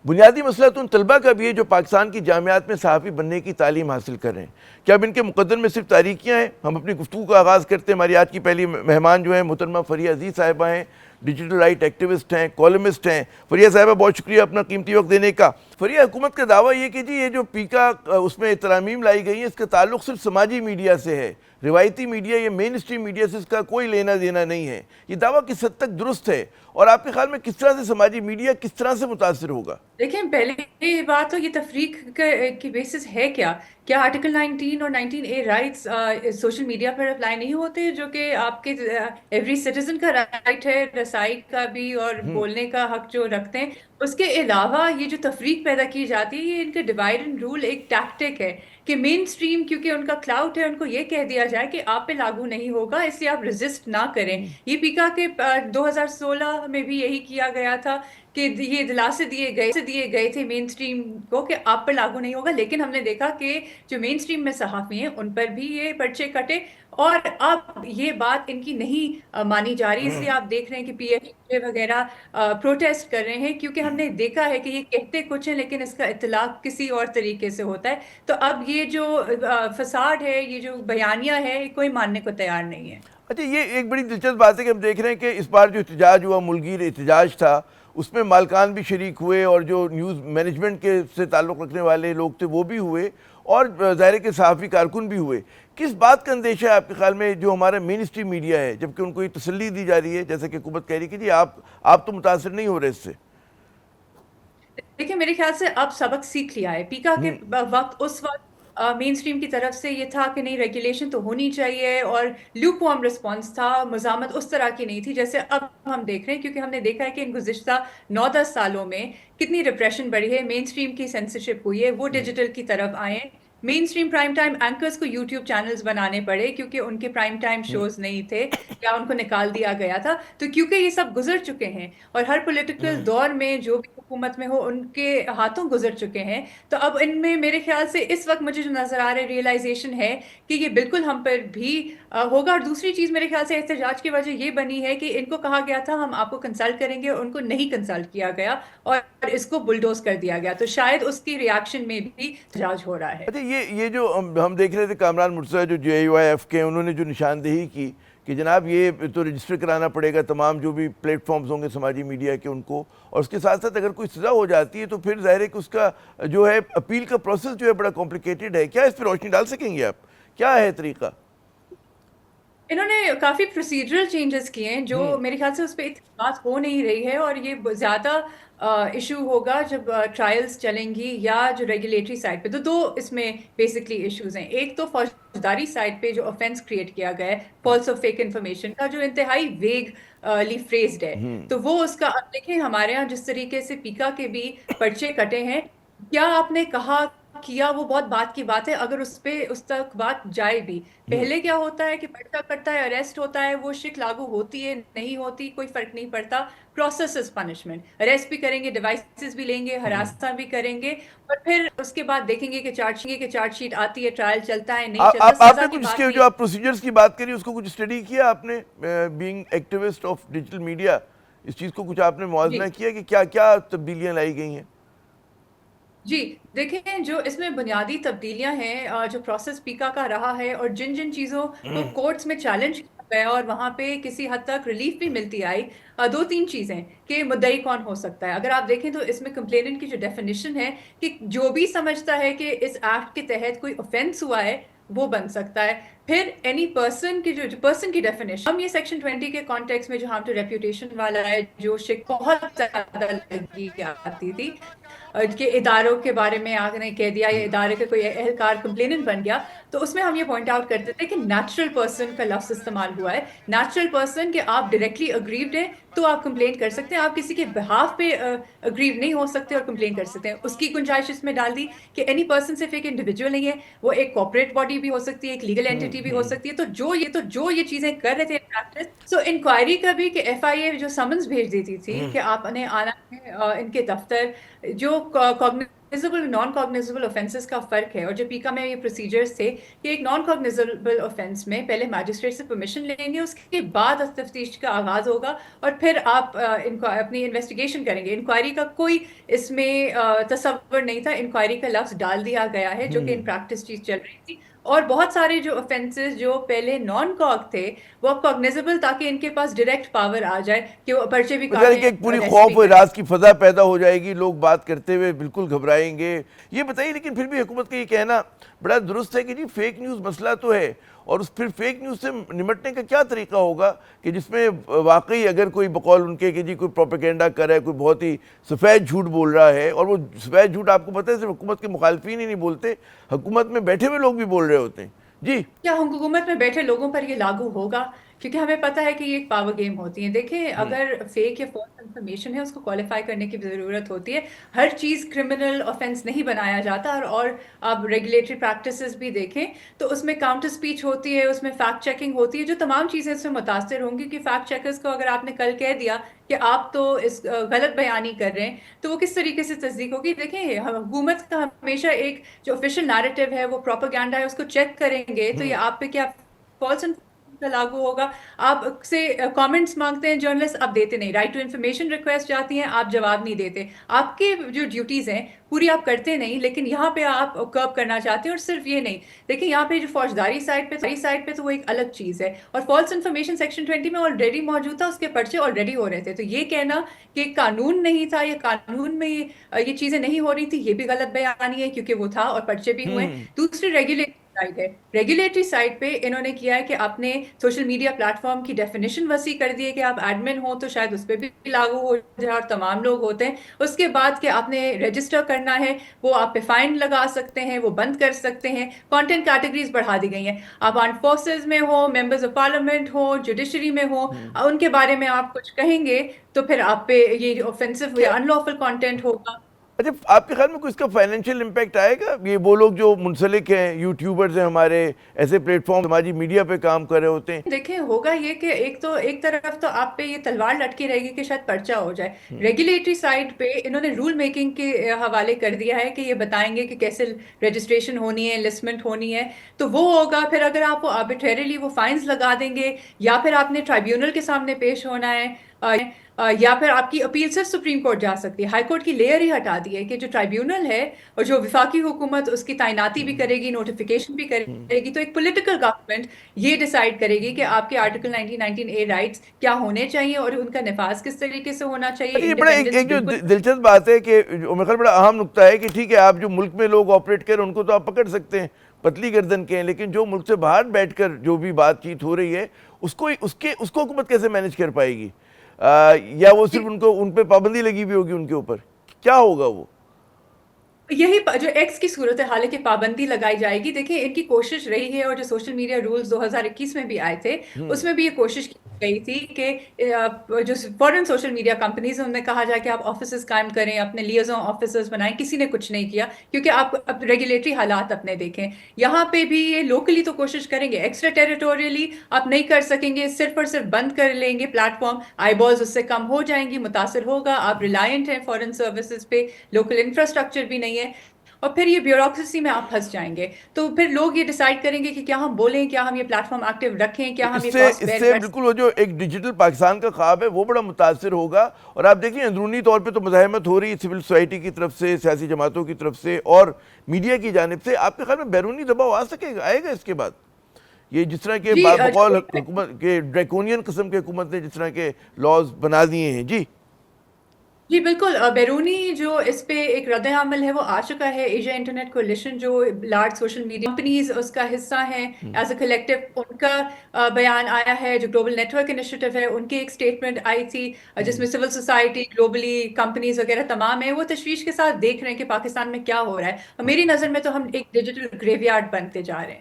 بنیادی مسئلہ تو ان طلبہ کا بھی ہے جو پاکستان کی جامعات میں صحافی بننے کی تعلیم حاصل کر رہے ہیں. کیا اب ان کے مقدر میں صرف تاریکیاں ہیں؟ ہم اپنی گفتگو کا آغاز کرتے ہیں. ہماری آج کی پہلی مہمان جو ہیں محترمہ فریہ عزیز صاحبہ ہیں، ڈیجیٹل رائٹ ایکٹیوسٹ ہیں، کالمسٹ ہیں. فریہ صاحبہ بہت شکریہ اپنا قیمتی وقت دینے کا. فریہ، حکومت کا دعویٰ یہ کہ جی یہ جو پیکا اس میں ترامیم لائی گئی ہیں اس کا تعلق صرف سماجی میڈیا سے ہے، روایتی میڈیا یا مین اسٹریم میڈیا سے اس کا کوئی لینا دینا نہیں ہے. یہ دعویٰ کس حد تک درست ہے اور آپ کے خیال میں کس طرح سے سماجی میڈیا کس طرح سے متاثر ہوگا؟ دیکھیں، پہلے یہ بات تو یہ تفریق کی بیسس ہے کیا آرٹیکل 19 اور 19A رائٹس سوشل میڈیا پر اپلائی نہیں ہوتے، جو کہ آپ کے ایوری سٹیزن کا رائٹ ہے، رسائی کا بھی اور بولنے کا حق جو رکھتے ہیں. اس کے علاوہ یہ جو تفریق پیدا کی جاتی ہے، یہ ان کا ڈیوائڈ اینڈ رول ایک ٹیکٹک ہے کہ مین سٹریم کیونکہ ان کا کلاؤٹ ہے، ان کو یہ کہہ دیا جائے کہ آپ پہ لاگو نہیں ہوگا، اس لیے آپ ریزسٹ نہ کریں. یہ پیکا کے 2016 میں بھی یہی کیا گیا تھا کہ یہ دلاسے دیے گئے تھے مین سٹریم کو کہ آپ پر لاگو نہیں ہوگا، لیکن ہم نے دیکھا کہ جو مین سٹریم میں صحافی ہیں ان پر بھی یہ پرچے کٹے، اور اب یہ بات ان کی نہیں مانی جا رہی. اس لیے آپ دیکھ رہے ہیں کہ پی ایف اے وغیرہ پروٹیسٹ کر رہے ہیں، کیونکہ ہم نے دیکھا ہے کہ یہ کہتے کچھ ہیں لیکن اس کا اطلاق کسی اور طریقے سے ہوتا ہے. تو اب یہ جو فساد ہے، یہ جو بیانیہ ہے، کوئی ماننے کو تیار نہیں ہے. اچھا، یہ ایک بڑی دلچسپ بات ہے کہ ہم دیکھ رہے ہیں کہ اس بار جو احتجاج ہوا، ملگیر احتجاج تھا، اس میں مالکان بھی شریک ہوئے اور جو نیوز مینجمنٹ کے سے تعلق رکھنے والے لوگ تھے وہ بھی ہوئے، اور ظاہر ہے کہ صحافی کارکن بھی ہوئے. کس بات کا اندیشہ ہے آپ کے خیال میں جو ہمارا مین اسٹریم میڈیا ہے، جبکہ ان کو یہ تسلی دی جا رہی ہے جیسا کہ حکومت کہہ رہی ہے کہ جی آپ تو متاثر نہیں ہو رہے اس سے؟ دیکھیں، میرے خیال سے اب سبق سیکھ لیا ہے. پیکا کے وقت اس وقت مین سٹریم کی طرف سے یہ تھا کہ نہیں، ریگولیشن تو ہونی چاہیے، اور لیوک وارم رسپانس تھا، مزاحمت اس طرح کی نہیں تھی جیسے اب ہم دیکھ رہے ہیں. کیونکہ ہم نے دیکھا ہے کہ ان گزشتہ 9-10 سالوں میں کتنی ریپریشن بڑھی ہے، مین سٹریم کی سینسرشپ ہوئی ہے، وہ ڈیجیٹل کی طرف آئے ہیں. مین سٹریم پرائم ٹائم اینکرز کو یوٹیوب چینلز بنانے پڑے کیونکہ ان کے پرائم ٹائم شوز نہیں تھے یا ان کو نکال دیا گیا تھا. تو کیونکہ یہ سب گزر چکے ہیں اور ہر پولیٹیکل دور میں جو بھی حکومت میں ہو ان کے ہاتھوں گزر چکے ہیں، تو اب ان میں میرے خیال سے اس وقت مجھے جو نظر آ رہا ہے ریئلائزیشن ہے کہ یہ بالکل ہم پر بھی ہوگا. اور دوسری چیز میرے خیال سے احتجاج کی وجہ یہ بنی ہے کہ ان کو کہا گیا تھا ہم آپ کو کنسلٹ کریں گے، اور ان کو نہیں کنسلٹ کیا گیا اور اس کو بلڈوز کر دیا گیا. تو شاید اس کی ریاکشن میں بھی احتجاج ہو رہا ہے. اچھا، یہ جو ہم دیکھ رہے تھے کامران مرتضیٰ جو جے یو آئی ایف کے، انہوں نے جو نشاندہی کی کہ جناب یہ تو رجسٹر کرانا پڑے گا تمام جو بھی پلیٹ فارمز ہوں گے سماجی میڈیا کے ان کو، اور اس کے ساتھ ساتھ اگر کوئی سزا ہو جاتی ہے تو پھر ظاہر ہے کہ اس کا جو ہے اپیل کا پروسیس جو ہے بڑا کمپلیکیٹڈ ہے. کیا اس پہ روشنی ڈال سکیں گے آپ؟ کیا ہے طریقہ؟ انہوں نے کافی پروسیجرل چینجز کیے ہیں جو میرے خیال سے اس پہ بات ہو نہیں رہی ہے، اور یہ زیادہ ایشو ہوگا جب ٹرائلز چلیں گی یا جو ریگولیٹری سائڈ پہ. تو دو اس میں بیسکلی ایشوز ہیں. ایک تو فوجداری سائڈ پہ جو آفینس کریٹ کیا گیا ہے فالس اور فیک انفارمیشن کا، جو انتہائی ویگ لی فریزڈ ہے. تو وہ اس کا اب دیکھیں ہمارے ہاں جس طریقے سے پیکا کے بھی پرچے کٹے ہیں، کیا آپ نے کہا کیا وہ بہت بات کی بات ہے اگر اس پہ اس تک بات جائے بھی. پہلے کیا ہوتا ہے کہ پرچہ کٹتا ہے، اریسٹ ہوتا ہے، وہ شک لاگو ہوتی ہے نہیں ہوتی کوئی فرق نہیں پڑتا. پروسیس از پنشمنٹ، اریسٹ بھی کریں گے، ڈیوائسز بھی لیں گے، ہراساں بھی کریں گے، اور پھر اس کے بعد دیکھیں گے کہ چارج شیٹ آتی ہے، ٹرائل چلتا ہے نہیں چلتا. آپ سزا نے کی کچھ اس بات کے نہیں. جو آپ پروسیجرز کی بات کری اس کو کچھ اسٹڈی کیا آپ نے، being activist of digital media, اس چیز کو کچھ آپ نے موازنہ جی کیا کہ کیا کیا تبدیلیاں لائی گئی ہیں؟ جی دیکھیں، جو اس میں بنیادی تبدیلیاں ہیں، جو پروسیس پیکا کا رہا ہے اور جن جن چیزوں کو کورٹس میں چیلنج کیا گیا اور وہاں پہ کسی حد تک ریلیف بھی ملتی آئی، دو تین چیزیں کہ مدعی کون ہو سکتا ہے. اگر آپ دیکھیں تو اس میں کمپلیننٹ کی جو ڈیفینیشن ہے کہ جو بھی سمجھتا ہے کہ اس ایکٹ کے تحت کوئی offense ہوا ہے وہ بن سکتا ہے. پھر اینی پرسن کی جو پرسن کی ڈیفینیشن، ہم یہ سیکشن 20 کے کانٹیکس میں جو ہارم ٹو ریپوٹیشن والا ہے، جو شک بہت زیادہ لگی آتی تھی کہ اداروں کے بارے میں آپ نے کہہ دیا یا ادارے کا کوئی اہلکار کمپلیننٹ بن گیا، تو اس میں ہم یہ پوائنٹ آؤٹ کرتے تھے کہ نیچرل پرسن کا لفظ استعمال ہوا ہے. نیچرل پرسن کہ آپ ڈائریکٹلی اگریوڈ ہیں تو آپ کمپلین کر سکتے ہیں، آپ کسی کے بہاف پہ اگریو نہیں ہو سکتے اور کمپلین کر سکتے ہیں. اس کی گنجائش اس میں ڈال دی کہ اینی پرسن صرف ایک انڈیویجول نہیں ہے، وہ ایک کارپوریٹ باڈی بھی ہو سکتی ہے، ایک لیگل اینٹی بھی ہو سکتی ہے. تو جو یہ چیزیں کر رہے تھے پریکٹس، سو انکوائری کا بھی کہ ایف آئی اے جو سمنز بھیج دیتی تھی کہ آپ نے آنا ہے ان کے دفتر، جو कॉग्निजेबल नॉन कॉग्निजेबल ऑफेंसेस का फ़र्क है, और जो पीका में ये प्रोसीजर्स थे कि एक नॉन कॉग्निजेबल ऑफेंस में पहले मैजिस्ट्रेट से परमिशन लेंगे, उसके बाद तफ्तीश का आगाज़ होगा और फिर आप इनको अपनी इन्वेस्टिगेशन करेंगे। इंक्वायरी का कोई इसमें तसव्वुर नहीं था, इंक्वायरी का लफ्ज़ डाल दिया गया है, जो कि इन प्रैक्टिस चीज़ चल रही थी। और बहुत सारे जो ऑफेंसेस जो पहले नॉन कॉग थे, वो अब कॉग्निजेबल, ताकि इनके पास डायरेक्ट पावर आ जाए कि वो पर्चे भी यानी कि काटें, एक पूरी अरेस्ट भी खौफ और करें। राज की फजा पैदा हो जाएगी, लोग बात करते हुए बिल्कुल घबराएंगे। ये बताइए, लेकिन फिर भी हुकूमत का ये कहना बड़ा दुरुस्त है कि जी फेक न्यूज़ मसला तो है, और उस फिर फेक न्यूज़ से निमटने का क्या तरीका होगा कि जिसमें वाकई अगर कोई बकौल उनके कि जी कोई प्रोपेगेंडा कर रहा है, कोई बहुत ही सफ़ेद झूठ बोल रहा है, और वो सफ़ेद झूठ आपको पता है सिर्फ हुकूमत के मुखालफिन ही नहीं बोलते, हुकूमत में बैठे हुए लोग भी बोल रहे होते हैं जी। क्या हुकूमत में बैठे लोगों पर ये लागू होगा? क्योंकि हमें पता है कि ये एक पावर गेम होती है। देखिए, अगर फेक या फॉल्स इन्फॉर्मेशन है, उसको क्वालिफाई करने की ज़रूरत होती है। हर चीज़ क्रिमिनल ऑफेंस नहीं बनाया जाता। और आप रेगुलेटरी प्रैक्टिसेस भी देखें तो उसमें काउंटर स्पीच होती है, उसमें फैक्ट चेकिंग होती है, जो तमाम चीज़ें इससे मुतासर होंगी। कि फैक्ट चेकर्स को अगर आपने कल कह दिया कि आप तो इस गलत बयानी कर रहे हैं, तो वो किस तरीके से तस्दीक होगी? देखें, हुकूमत का हमेशा एक जो ऑफिशियल नैरेटिव है, वो प्रोपेगेंडा है, उसको चेक करेंगे तो ये आप पे क्या फॉल्स इन्फॉर्मेशन लागू होगा? आप से कमेंट्स मांगते हैं जर्नलिस्ट, आप देते नहीं। राइट टू इन्फॉर्मेशन रिक्वेस्ट जाती हैं, आप जवाब नहीं देते। आपके जो ड्यूटीज हैं पूरी आप करते नहीं, लेकिन यहाँ पे आप कर्ब करना चाहते हैं। और सिर्फ ये नहीं, देखिए यहाँ पे जो फौजदारी साइड पे तो वो एक अलग चीज है। और फॉल्स इन्फॉर्मेशन सेक्शन 20 में ऑलरेडी मौजूद था, उसके पर्चे ऑलरेडी हो रहे थे। तो ये कहना कि कानून नहीं था या कानून में ये चीजें नहीं हो रही थी, ये भी गलत बयानी है, क्योंकि वो था और पर्चे भी हुए। दूसरी रेगुलेटरी साइड है। रेगुलेटरी साइड पे इन्होंने किया है कि आपने सोशल मीडिया प्लेटफॉर्म की डेफिनेशन वसी कर दी है कि आप एडमिन हो तो शायद उस पर भी लागू हो जाए, और तमाम लोग होते हैं। उसके बाद कि आपने रजिस्टर करना है, वो आप पे फाइन लगा सकते हैं, वो बंद कर सकते हैं। कंटेंट कैटेगरीज बढ़ा दी गई हैं। आप आर्म फोर्सेज में हो, मेंबर्स ऑफ पार्लियामेंट हो, जुडिशरी में हो, उनके बारे में आप कुछ कहेंगे तो फिर आप पे ये ऑफेंसिव या अनलॉफुल कंटेंट होगा। अच्छा, आपके ख्याल में कोई इसका फाइनेंशियल इम्पैक्ट आएगा? ये वो लोग जो मुंसलिक हैं, यूट्यूबर्स हैं हमारे, ऐसे प्लेटफॉर्म समाजी मीडिया पे काम कर रहे होते हैं। देखिए, होगा ये कि एक तरफ तो आप पे ये तलवार लटकी रहेगी कि शायद पर्चा हो जाए। रेगुलेटरी साइड पे इन्होंने रूल मेकिंग के हवाले कर दिया है कि ये बताएंगे कि कैसे रजिस्ट्रेशन होनी है, लिस्टमेंट होनी है। तो वो होगा। फिर अगर आप वो आर्बिट्रेरीली वो फाइन्स लगा देंगे, या फिर आपने ट्राइब्यूनल के सामने पेश होना है, या फिर आपकी अपील सिर्फ सुप्रीम कोर्ट जा सकती है। हाई कोर्ट की लेयर ही हटा दी है कि जो ट्राइब्यूनल है और जो विफाकी हुकूमत उसकी तैनाती भी करेगी, नोटिफिकेशन भी करेगी। तो एक पॉलिटिकल गवर्नमेंट ये डिसाइड करेगी कि आपके आर्टिकल 1919A राइट्स क्या होने चाहिए और उनका नफाज किस तरीके से होना चाहिए। अच्छा, ये बड़ा इंडिपेंडेंस एक जो बिल्कुल। दिलचस्प बात है कि जो मेरे ख्याल बड़ा अहम नुक्ता है कि ठीक है, आप जो मुल्क में लोग ऑपरेट करें उनको तो आप पकड़ सकते हैं, पतली गर्दन के हैं, लेकिन जो मुल्क से बाहर बैठकर जो भी बातचीत हो रही है उसको हुकूमत कैसे मैनेज कर पाएगी? या वो सिर्फ उनको उन पे पाबंदी लगी हुई होगी उनके ऊपर? क्या होगा वो? यही जो एक्स की सूरत हाल है कि पाबंदी लगाई जाएगी। देखिए, इनकी कोशिश रही है, और जो सोशल मीडिया रूल्स 2021 में भी आए थे, उसमें भी ये कोशिश की गई थी कि जो फॉरेन सोशल मीडिया कंपनीज हैं उनमें कहा जाए कि आप ऑफिसेज कायम करें, अपने लिएजन ऑफिसर्स बनाएं। किसी ने कुछ नहीं किया, क्योंकि आप अब रेगुलेटरी हालात अपने देखें। यहाँ पे भी ये लोकली तो कोशिश करेंगे, एक्स्ट्रा टेरिटोरियली आप नहीं कर सकेंगे। सिर्फ और सिर्फ बंद कर लेंगे प्लेटफॉर्म, आईबॉल्स उससे कम हो जाएंगी, मुतासर होगा। आप रिलायंट हैं फॉरेन सर्विसेज पे, लोकल इंफ्रास्ट्रक्चर भी नहीं है, और फिर ये ब्यूरोक्रेसी में आप फंस जाएंगे। तो फिर लोग ये डिसाइड करेंगे कि क्या हम बोलें, क्या हम ये प्लेटफॉर्म एक्टिव रखें, क्या हम ये इससे कॉस्ट बेयर इससे कर। बिल्कुल वो जो एक डिजिटल पाकिस्तान का ख्वाब है वो बड़ा मुतासर होगा। और आप देखिए, अंदरूनी तौर पे तो मज़ाहमत हो रही है सिविल सोसाइटी की तरफ से, सियासी जमातों की तरफ से और मीडिया की जानिब से। आपके ख्याल में बैरूनी दबाव आ सकेगा, आएगा इसके बाद? ये जिस तरह के जी बकौल हुकूमत के ड्रैकोनियन किस्म की हुकूमत ने जिस तरह के लॉज बना दिए हैं जी। जी बिल्कुल, बैरूनी जो इस पे एक रद्द अमल है वो आ चुका है। एशिया इंटरनेट कोलिशन जो लार्ज सोशल मीडिया कंपनीज उसका हिस्सा हैं, एज अ कलेक्टिव उनका बयान आया है। जो ग्लोबल नेटवर्क इनिशिएटिव है उनकी एक स्टेटमेंट आई थी, जिसमें सिविल सोसाइटी, ग्लोबली कंपनीज वगैरह तमाम है, वो तशवीश के साथ देख रहे हैं कि पाकिस्तान में क्या हो रहा है। और मेरी नज़र में तो हम एक डिजिटल ग्रेवयार्ड बनते जा रहे हैं।